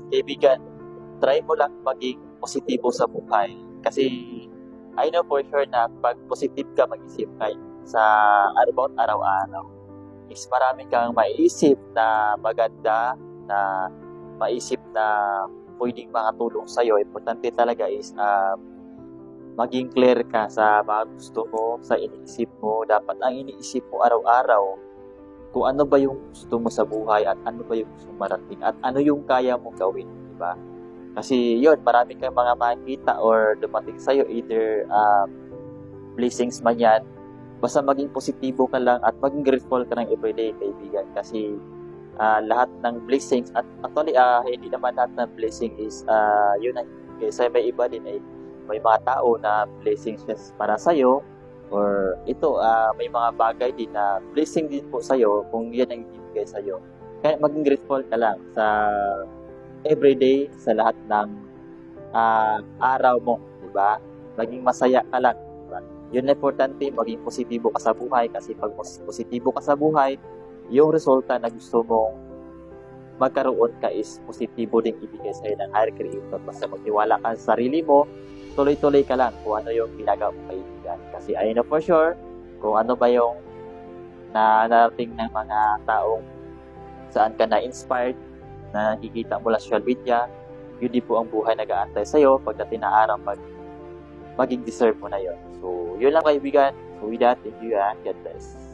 kaibigan, try mo lang maging positibo sa buhay. Kasi I know for sure na pag positive ka mag-isip ngayon sa about araw-araw, is marami kang maiisip na maganda, na maisip na pwedeng makatulong sa'yo. Importante talaga is maging clear ka sa mga gusto mo, sa iniisip mo. Dapat ang iniisip mo araw-araw kung ano ba yung gusto mo sa buhay at ano ba yung gusto mong marating at ano yung kaya mong gawin, di ba? Kasi yun, marami kang mga makikita or dumating sa'yo, either blessings man yan. Basta maging positibo ka lang at maging grateful ka ng everyday, kaibigan. Kasi lahat ng blessings, at actually, hindi naman lahat ng blessing is yun ang kasi may iba din ay may mga tao na blessings para sa'yo, or ito, may mga bagay din na blessing din po sa'yo kung yan ang ibigay sa'yo. Kaya maging grateful ka lang sa everyday, sa lahat ng araw mo, di ba? Maging masaya ka lang, di ba? Yun na importante, maging positibo ka sa buhay, kasi pag positibo ka sa buhay, yung resulta na gusto mong magkaroon ka is positibo din ibigay sa'yo ng higher creator. Basta magtiwala ka sa sarili mo, tuloy-tuloy ka lang kung ano yung ginagawa mo, kaibigan. Kasi I know for sure kung ano ba yung narating ng mga taong saan ka na-inspired, na nakikita mo sa social media, yun din po ang buhay nag-aantay sa'yo pagdating na araw maging deserve mo na yun. So, yun lang, kaibigan. So, with that, thank you and God bless.